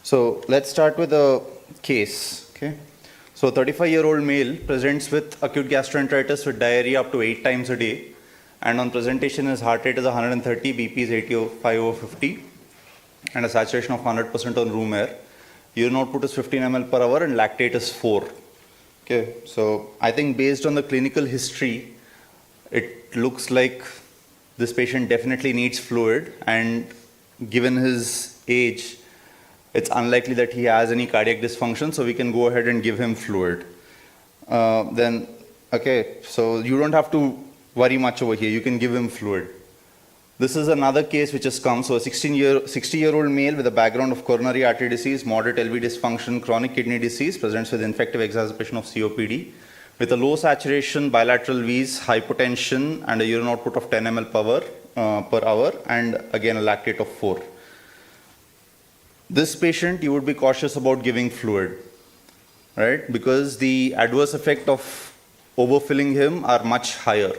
So let's start with a case. Okay. So a 35-year-old male presents with acute gastroenteritis with diarrhea up to 8 times a day. And on presentation, his heart rate is 130, BP is 85/50, and a saturation of 100% on room air. Urine output is 15 ml per hour and lactate is 4. Okay, so I think based on the clinical history, it looks like this patient definitely needs fluid, and given his age, it's unlikely that he has any cardiac dysfunction, so we can go ahead and give him fluid. Okay, so you don't have to worry much over here. You can give him fluid. This is another case which has come. So a 60-year-old male with a background of coronary artery disease, moderate LV dysfunction, chronic kidney disease, presents with infective exacerbation of COPD, with a low saturation, bilateral V's, hypotension, and a urine output of 10 ml per hour, and again a lactate of 4. This patient, you would be cautious about giving fluid, right? Because the adverse effect of overfilling him are much higher.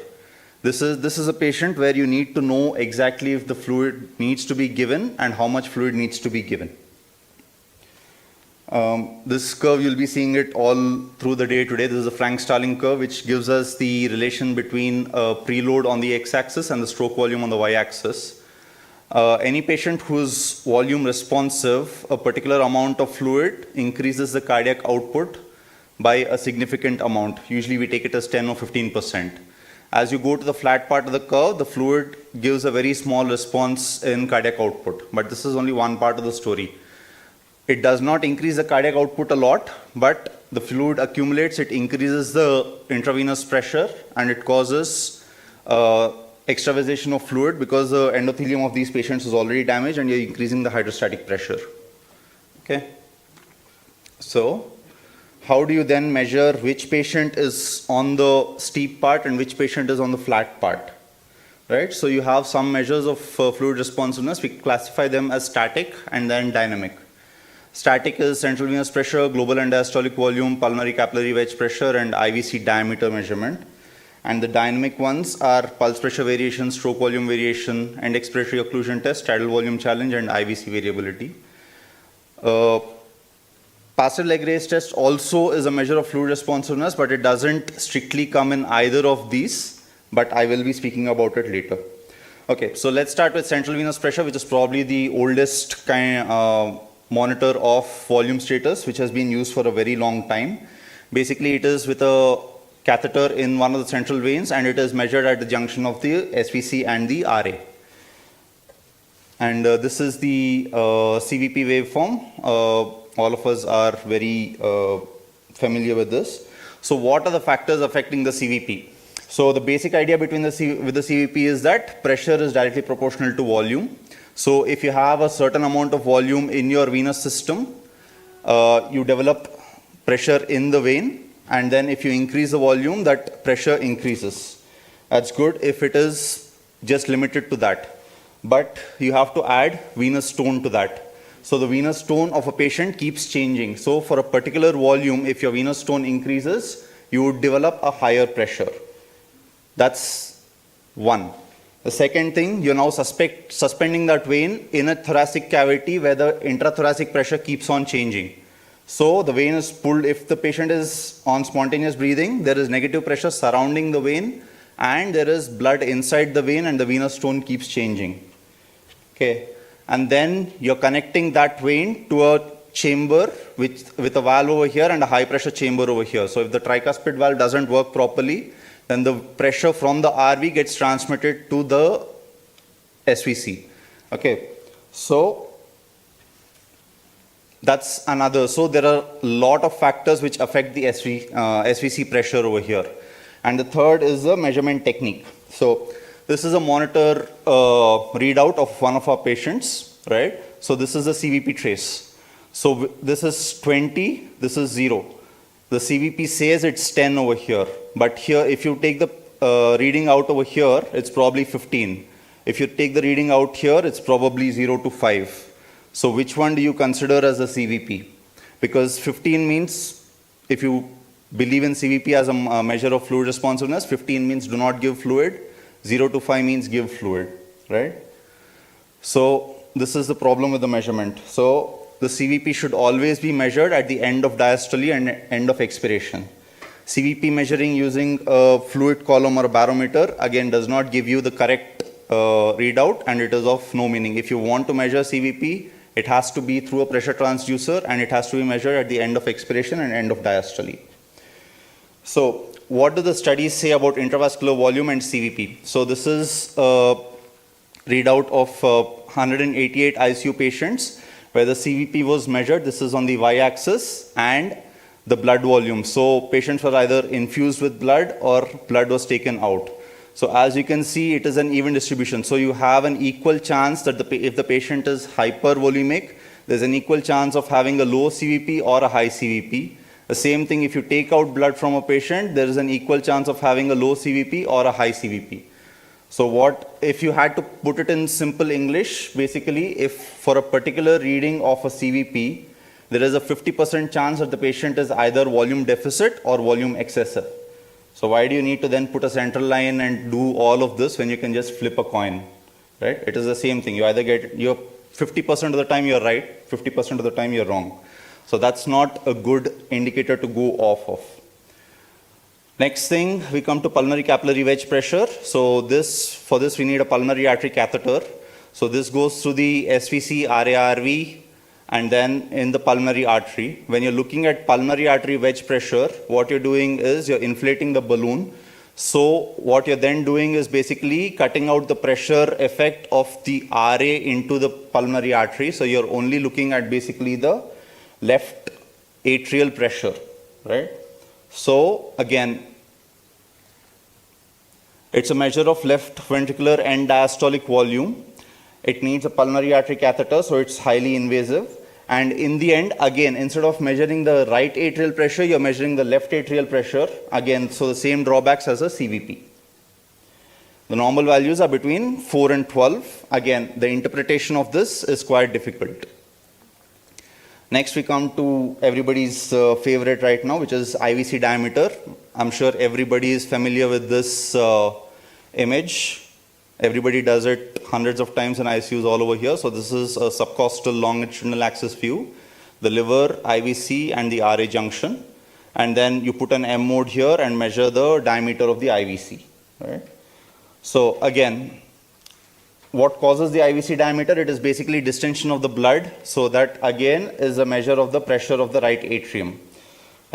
This is a patient where you need to know exactly if the fluid needs to be given and how much fluid needs to be given. This curve, you'll be seeing it all through the day today. This is a Frank-Starling curve, which gives us the relation between preload on the x-axis and the stroke volume on the y-axis. Any patient who's volume responsive, a particular amount of fluid increases the cardiac output by a significant amount. Usually we take it as 10 or 15%. As you go to the flat part of the curve, the fluid gives a very small response in cardiac output. But this is only one part of the story. It does not increase the cardiac output a lot, but the fluid accumulates, it increases the intravenous pressure, and it causes extravasation of fluid because the endothelium of these patients is already damaged and you're increasing the hydrostatic pressure. Okay? So, how do you then measure which patient is on the steep part and which patient is on the flat part? Right? So you have some measures of fluid responsiveness. We classify them as static and then dynamic. Static is central venous pressure, global and diastolic volume, pulmonary capillary wedge pressure, and IVC diameter measurement. And the dynamic ones are pulse pressure variation, stroke volume variation, and expiratory occlusion test, tidal volume challenge, and IVC variability. Passive leg raise test also is a measure of fluid responsiveness, but it doesn't strictly come in either of these, but I will be speaking about it later. Okay, so let's start with central venous pressure, which is probably the oldest monitor of volume status, which has been used for a very long time. Basically, it is with a catheter in one of the central veins, and it is measured at the junction of the SVC and the RA. And this is the CVP waveform. All of us are very familiar with this. So what are the factors affecting the CVP? So the basic idea with the CVP is that pressure is directly proportional to volume. So if you have a certain amount of volume in your venous system, you develop pressure in the vein, and then if you increase the volume, that pressure increases. That's good if it is just limited to that. But you have to add venous tone to that. So the venous tone of a patient keeps changing. So for a particular volume, if your venous tone increases, you would develop a higher pressure. That's one. The second thing, you're now suspending that vein in a thoracic cavity where the intrathoracic pressure keeps on changing. So the vein is pulled. If the patient is on spontaneous breathing, there is negative pressure surrounding the vein, and there is blood inside the vein, and the venous tone keeps changing. Okay. And then you're connecting that vein to a chamber with a valve over here and a high pressure chamber over here. So if the tricuspid valve doesn't work properly, then the pressure from the RV gets transmitted to the SVC. Okay, so that's another. So there are a lot of factors which affect the SVC pressure over here. And the third is the measurement technique. So this is a monitor readout of one of our patients, right? So this is a CVP trace. So this is 20, this is 0. The CVP says it's 10 over here. But here, if you take the reading out over here, it's probably 15. If you take the reading out here, it's probably 0 to 5. So which one do you consider as a CVP? Because 15 means, if you believe in CVP as a measure of fluid responsiveness, 15 means do not give fluid. 0 to 5 means give fluid, right? So this is the problem with the measurement. So the CVP should always be measured at the end of diastole and end of expiration. CVP measuring using a fluid column or a barometer, again, does not give you the correct readout, and it is of no meaning. If you want to measure CVP, it has to be through a pressure transducer, and it has to be measured at the end of expiration and end of diastole. So what do the studies say about intravascular volume and CVP? So this is a readout of 188 ICU patients where the CVP was measured. This is on the y-axis, and the blood volume. So patients were either infused with blood or blood was taken out. So as you can see, it is an even distribution. So you have an equal chance that if the patient is hypervolemic, there's an equal chance of having a low CVP or a high CVP. The same thing, if you take out blood from a patient, there is an equal chance of having a low CVP or a high CVP. So what, if you had to put it in simple English, basically, if for a particular reading of a CVP, there is a 50% chance that the patient is either volume deficit or volume excessive. So why do you need to then put a central line and do all of this when you can just flip a coin, right? It is the same thing. You either get, you're 50% of the time you're right, 50% of the time you're wrong. So that's not a good indicator to go off of. Next thing, we come to pulmonary capillary wedge pressure. So for this we need a pulmonary artery catheter. So this goes through the SVC, RARV, and then in the pulmonary artery. When you're looking at pulmonary artery wedge pressure, what you're doing is you're inflating the balloon. So what you're then doing is basically cutting out the pressure effect of the RA into the pulmonary artery. So you're only looking at basically the left atrial pressure, right? So again, it's a measure of left ventricular end diastolic volume. It needs a pulmonary artery catheter, so it's highly invasive. And in the end, again, instead of measuring the right atrial pressure, you're measuring the left atrial pressure. Again, so the same drawbacks as a CVP. The normal values are between 4 and 12. Again, the interpretation of this is quite difficult. Next, we come to everybody's favorite right now, which is IVC diameter. I'm sure everybody is familiar with this image. Everybody does it hundreds of times in ICUs all over here. So this is a subcostal longitudinal axis view, the liver, IVC, and the RA junction. And then you put an M mode here and measure the diameter of the IVC. Right? So again, what causes the IVC diameter? It is basically distension of the blood. So that again is a measure of the pressure of the right atrium.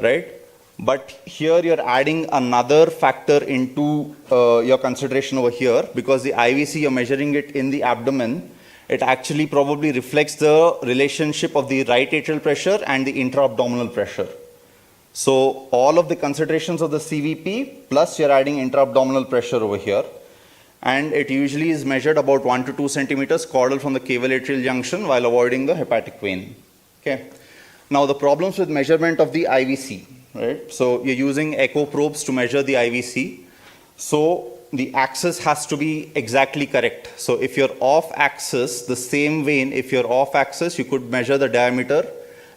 Right? But here you're adding another factor into your consideration over here, because the IVC, you're measuring it in the abdomen. It actually probably reflects the relationship of the right atrial pressure and the intra-abdominal pressure. So all of the considerations of the CVP, plus you're adding intra-abdominal pressure over here. And it usually is measured about 1 to 2 centimeters caudal from the cavo-atrial junction while avoiding the hepatic vein. Okay. Now the problems with measurement of the IVC. Right? So you're using echo probes to measure the IVC. So the axis has to be exactly correct. So if you're off axis, the same vein, if you're off axis, you could measure the diameter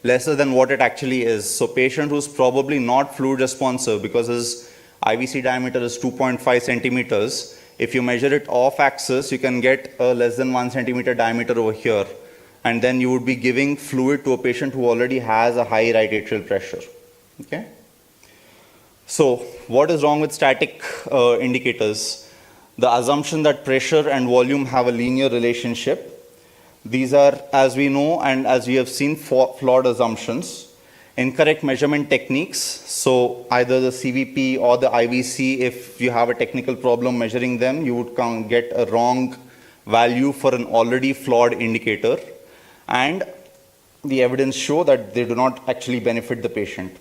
lesser than what it actually is. So patient who's probably not fluid responsive because his IVC diameter is 2.5 centimeters, if you measure it off axis, you can get a less than 1 centimeter diameter over here. And then you would be giving fluid to a patient who already has a high right atrial pressure. Okay. So what is wrong with static indicators? The assumption that pressure and volume have a linear relationship. These are, as we know and as we have seen, flawed assumptions. Incorrect measurement techniques. So either the CVP or the IVC, if you have a technical problem measuring them, you would get a wrong value for an already flawed indicator. And the evidence show that they do not actually benefit the patient.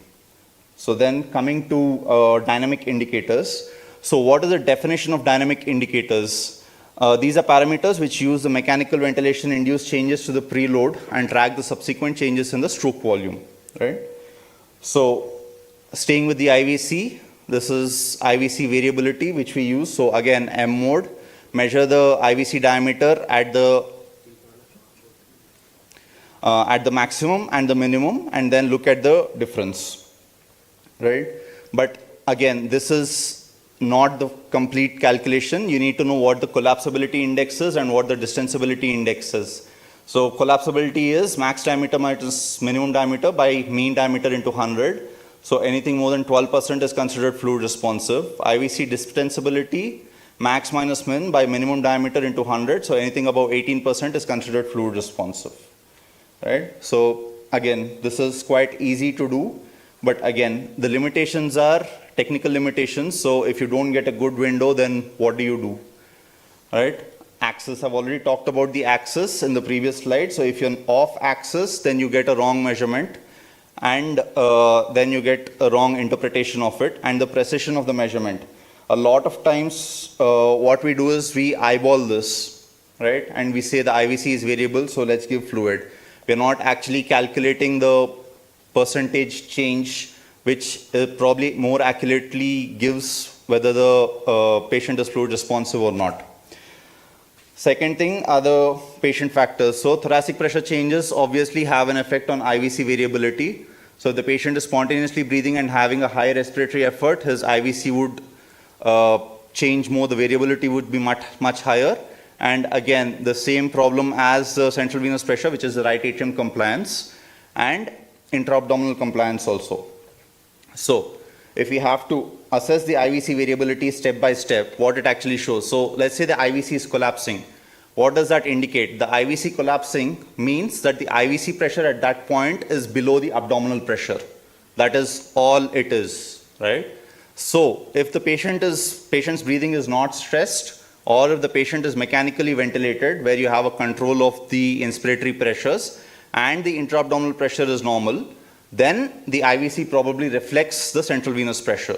So then coming to dynamic indicators. So what is the definition of dynamic indicators? These are parameters which use the mechanical ventilation induced changes to the preload and track the subsequent changes in the stroke volume. Right? So staying with the IVC, this is IVC variability which we use. So again, M mode, measure the IVC diameter at the maximum and the minimum, and then look at the difference. Right? But again, this is not the complete calculation. You need to know what the collapsibility index is and what the distensibility index is. So collapsibility is max diameter minus minimum diameter by mean diameter into 100. So anything more than 12% is considered fluid responsive. IVC dispensability, max minus min by minimum diameter into 100. So anything above 18% is considered fluid responsive. Right? So again, this is quite easy to do. But again, the limitations are technical limitations. So if you don't get a good window, then what do you do? Right? Axis, I've already talked about the axis in the previous slide. So if you're off axis, then you get a wrong measurement, and then you get a wrong interpretation of it, and the precision of the measurement. A lot of times what we do is we eyeball this, right? And we say the IVC is variable, so let's give fluid. We're not actually calculating the percentage change, which probably more accurately gives whether the patient is fluid responsive or not. Second thing are the patient factors. So thoracic pressure changes obviously have an effect on IVC variability. So if the patient is spontaneously breathing and having a high respiratory effort, his IVC would change more, the variability would be much higher. And again, the same problem as the central venous pressure, which is the right atrium compliance, and intra-abdominal compliance also. So if we have to assess the IVC variability step by step, what it actually shows. So let's say the IVC is collapsing. What does that indicate? The IVC collapsing means that the IVC pressure at that point is below the abdominal pressure. That is all it is, right? So if the patient's breathing is not stressed, or if the patient is mechanically ventilated, where you have a control of the inspiratory pressures and the intra-abdominal pressure is normal, then the IVC probably reflects the central venous pressure.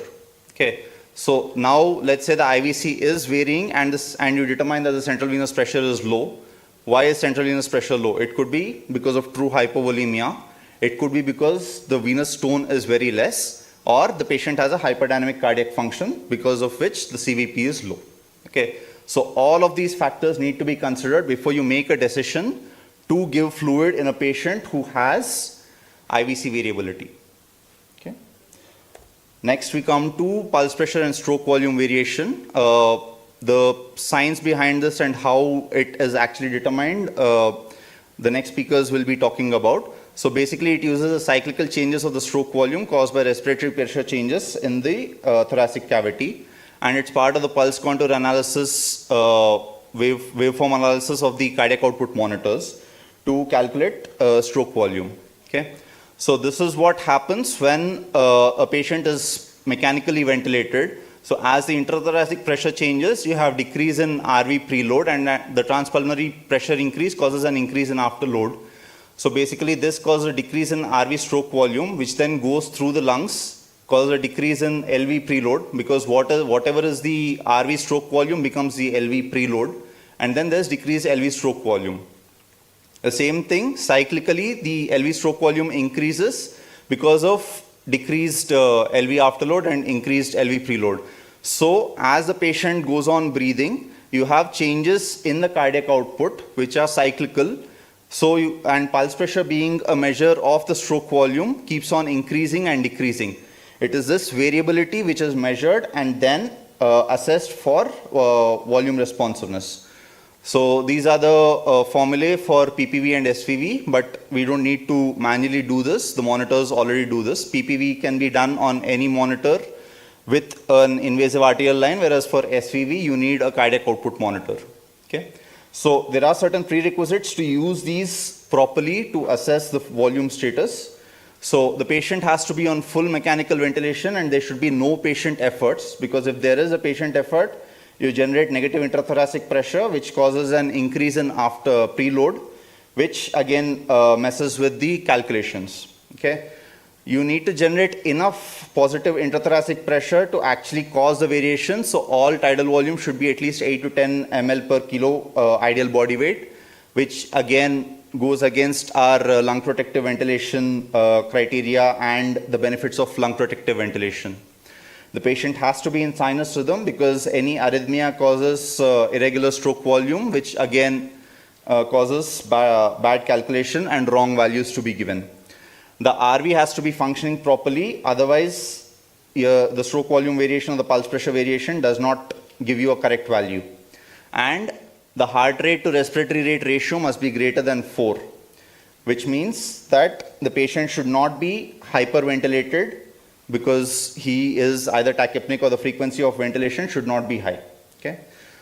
Okay, so now let's say the IVC is varying and you determine that the central venous pressure is low. Why is central venous pressure low? It could be because of true hypovolemia. It could be because the venous tone is very less, or the patient has a hyperdynamic cardiac function, because of which the CVP is low. Okay, so all of these factors need to be considered before you make a decision to give fluid in a patient who has IVC variability. Okay. Next we come to pulse pressure and stroke volume variation. The science behind this and how it is actually determined, the next speakers will be talking about. So basically it uses the cyclical changes of the stroke volume caused by respiratory pressure changes in the thoracic cavity, and it's part of the pulse contour analysis, waveform analysis of the cardiac output monitors to calculate stroke volume. Okay. So this is what happens when a patient is mechanically ventilated. So as the intrathoracic pressure changes, you have decrease in RV preload, and the transpulmonary pressure increase causes an increase in afterload. So basically this causes a decrease in RV stroke volume, which then goes through the lungs, causes a decrease in LV preload, because whatever is the RV stroke volume becomes the LV preload, and then there's decreased LV stroke volume. The same thing, cyclically, the LV stroke volume increases because of decreased LV afterload and increased LV preload. So as the patient goes on breathing, you have changes in the cardiac output, which are cyclical. So and pulse pressure, being a measure of the stroke volume, keeps on increasing and decreasing. It is this variability which is measured and then assessed for volume responsiveness. So these are the formulae for PPV and SVV, but we don't need to manually do this. The monitors already do this. PPV can be done on any monitor with an invasive arterial line, whereas for SVV you need a cardiac output monitor. Okay. So there are certain prerequisites to use these properly to assess the volume status. So the patient has to be on full mechanical ventilation, and there should be no patient efforts, because if there is a patient effort, you generate negative intrathoracic pressure, which causes an increase in after preload, which again messes with the calculations. Okay, you need to generate enough positive intrathoracic pressure to actually cause the variation. So all tidal volume should be at least 8 to 10 ml per kilo ideal body weight, which again goes against our lung protective ventilation criteria and the benefits of lung protective ventilation. The patient has to be in sinus rhythm, because any arrhythmia causes irregular stroke volume, which again causes bad calculation and wrong values to be given. The RV has to be functioning properly, otherwise the stroke volume variation or the pulse pressure variation does not give you a correct value. And the heart rate to respiratory rate ratio must be greater than 4, which means that the patient should not be hyperventilated because he is either tachypneic or the frequency of ventilation should not be high. Okay.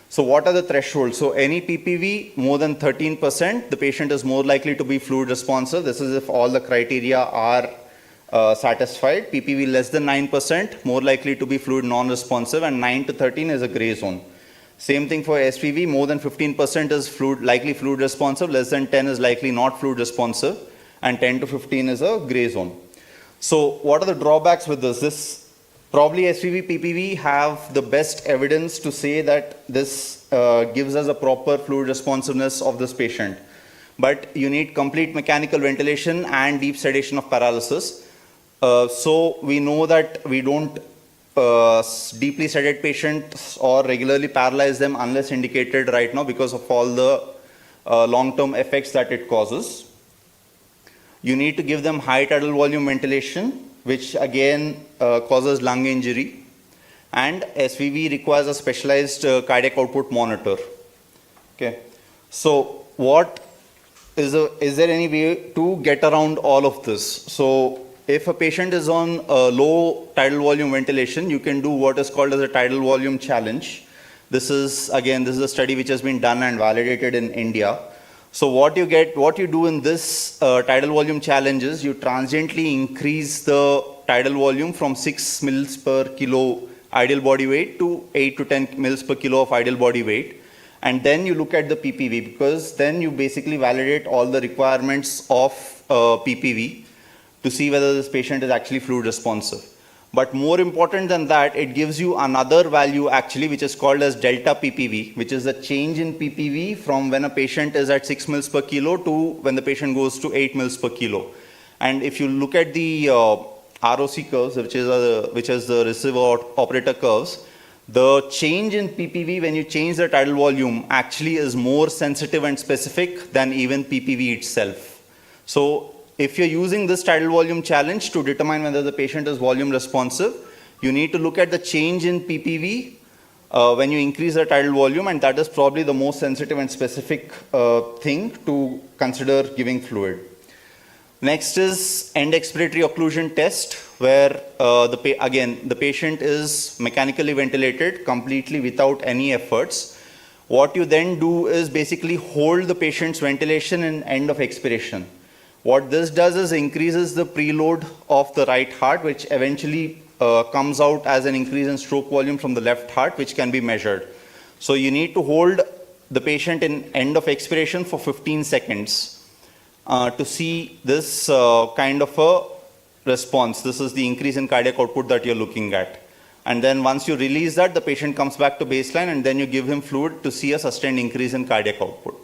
So what are the thresholds? So any PPV more than 13%, the patient is more likely to be fluid responsive. This is if all the criteria are satisfied. PPV less than 9%, more likely to be fluid non-responsive, and 9 to 13 is a gray zone. Same thing for SPV, more than 15% is likely fluid responsive, less than 10 is likely not fluid responsive, and 10 to 15 is a gray zone. So what are the drawbacks with this? Probably SPV, PPV have the best evidence to say that this gives us a proper fluid responsiveness of this patient. But you need complete mechanical ventilation and deep sedation of paralysis. So we know that we don't deeply sedate patients or regularly paralyze them unless indicated right now because of all the long-term effects that it causes. You need to give them high tidal volume ventilation, which again causes lung injury, and SVV requires a specialized cardiac output monitor. Okay, so what is there any way to get around all of this? So if a patient is on low tidal volume ventilation, you can do what is called as a tidal volume challenge. This is a study which has been done and validated in India. So what you do in this tidal volume challenge is you transiently increase the tidal volume from 6 mils per kilo ideal body weight to 8 to 10 mils per kilo of ideal body weight. And then you look at the PPV, because then you basically validate all the requirements of PPV to see whether this patient is actually fluid responsive. But more important than that, it gives you another value actually, which is called as delta PPV, which is the change in PPV from when a patient is at 6 mils per kilo to when the patient goes to 8 mils per kilo. And if you look at the ROC curves, which is the receiver operator curves, the change in PPV when you change the tidal volume actually is more sensitive and specific than even PPV itself. So if you're using this tidal volume challenge to determine whether the patient is volume responsive, you need to look at the change in PPV when you increase the tidal volume, and that is probably the most sensitive and specific thing to consider giving fluid. Next is end expiratory occlusion test, where the patient is mechanically ventilated completely without any efforts. What you then do is basically hold the patient's ventilation in end of expiration. What this does is increases the preload of the right heart, which eventually comes out as an increase in stroke volume from the left heart, which can be measured. So you need to hold the patient in end of expiration for 15 seconds to see this kind of a response. This is the increase in cardiac output that you're looking at. And then once you release that, the patient comes back to baseline, and then you give him fluid to see a sustained increase in cardiac output.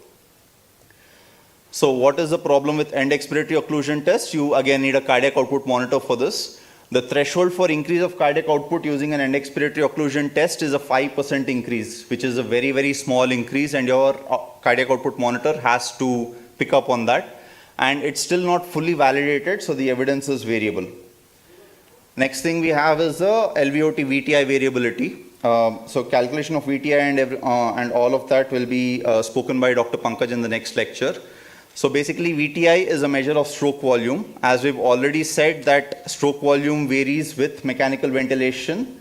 So what is the problem with end expiratory occlusion test? You again need a cardiac output monitor for this. The threshold for increase of cardiac output using an end expiratory occlusion test is a 5% increase, which is a very, very small increase, and your cardiac output monitor has to pick up on that. And it's still not fully validated, so the evidence is variable. Next thing we have is the LVOT VTI variability. So calculation of VTI and all of that will be spoken by Dr. Pankaj in the next lecture. So basically VTI is a measure of stroke volume. As we've already said that stroke volume varies with mechanical ventilation.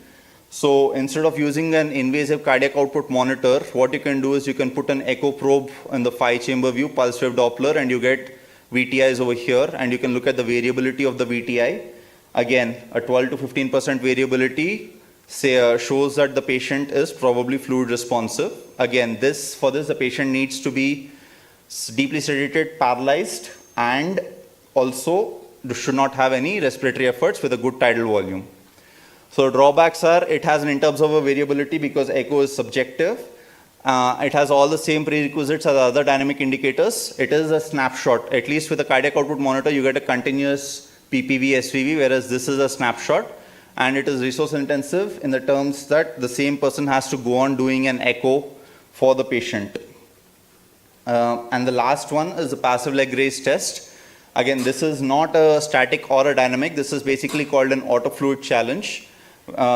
So instead of using an invasive cardiac output monitor, what you can do is you can put an echo probe in the 5-chamber view, pulse wave Doppler, and you get VTIs over here, and you can look at the variability of the VTI. Again, a 12 to 15% variability shows that the patient is probably fluid responsive. Again, for this the patient needs to be deeply sedated, paralyzed, and also should not have any respiratory efforts with a good tidal volume. So drawbacks are, it has an interobserver variability because echo is subjective. It has all the same prerequisites as other dynamic indicators. It is a snapshot. At least with a cardiac output monitor, you get a continuous PPV, SVV, whereas this is a snapshot. And it is resource intensive in the terms that the same person has to go on doing an echo for the patient. And the last one is the passive leg raise test. Again, this is not a static or a dynamic. This is basically called an autofluid challenge.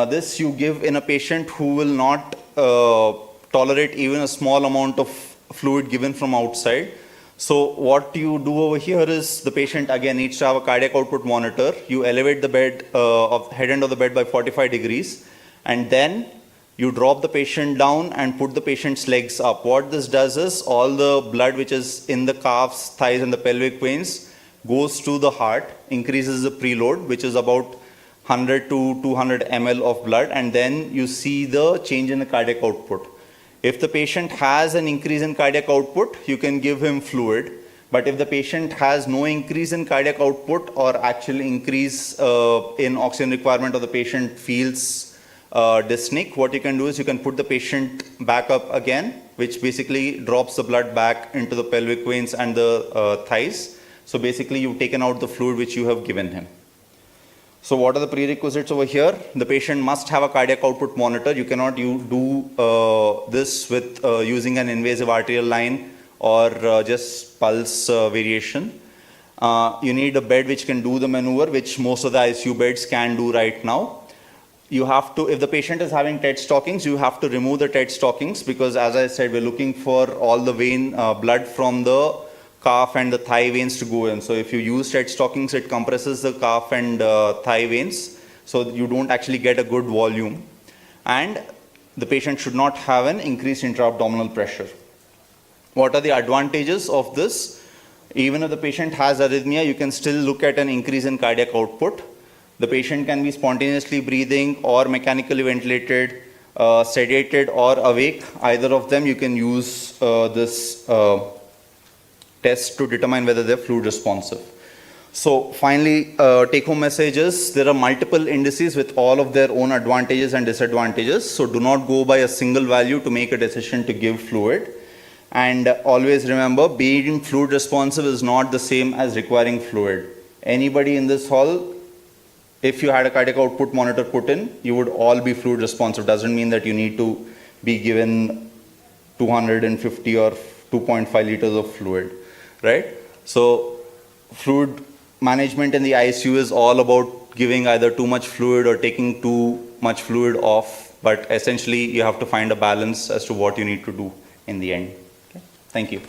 This you give in a patient who will not tolerate even a small amount of fluid given from outside. So what you do over here is the patient again needs to have a cardiac output monitor. You elevate the bed of head end of the bed by 45 degrees, and then you drop the patient down and put the patient's legs up. What this does is all the blood which is in the calves, thighs and the pelvic veins goes to the heart, increases the preload, which is about 100 to 200 ml of blood, and then you see the change in the cardiac output. If the patient has an increase in cardiac output, you can give him fluid. But if the patient has no increase in cardiac output or actual increase in oxygen requirement, or the patient feels dyspneic, what you can do is you can put the patient back up again, which basically drops the blood back into the pelvic veins and the thighs. So basically you've taken out the fluid which you have given him. So what are the prerequisites over here? The patient must have a cardiac output monitor. You cannot do this with using an invasive arterial line or just pulse variation. You need a bed which can do the maneuver, which most of the ICU beds can do right now. You have to, if the patient is having TED stockings, you have to remove the TED stockings, because as I said, we're looking for all the vein blood from the calf and the thigh veins to go in. So if you use TED stockings, it compresses the calf and thigh veins, so you don't actually get a good volume. And the patient should not have an increased intra-abdominal pressure. What are the advantages of this? Even if the patient has arrhythmia, you can still look at an increase in cardiac output. The patient can be spontaneously breathing or mechanically ventilated, sedated or awake. Either of them, you can use this test to determine whether they're fluid responsive. So finally, take home messages. There are multiple indices with all of their own advantages and disadvantages. So do not go by a single value to make a decision to give fluid. And always remember, being fluid responsive is not the same as requiring fluid. Anybody in this hall, if you had a cardiac output monitor put in, you would all be fluid responsive. Doesn't mean that you need to be given 250 or 2.5 liters of fluid. Right? So fluid management in the ICU is all about giving either too much fluid or taking too much fluid off, but essentially you have to find a balance as to what you need to do in the end. Okay? Thank you.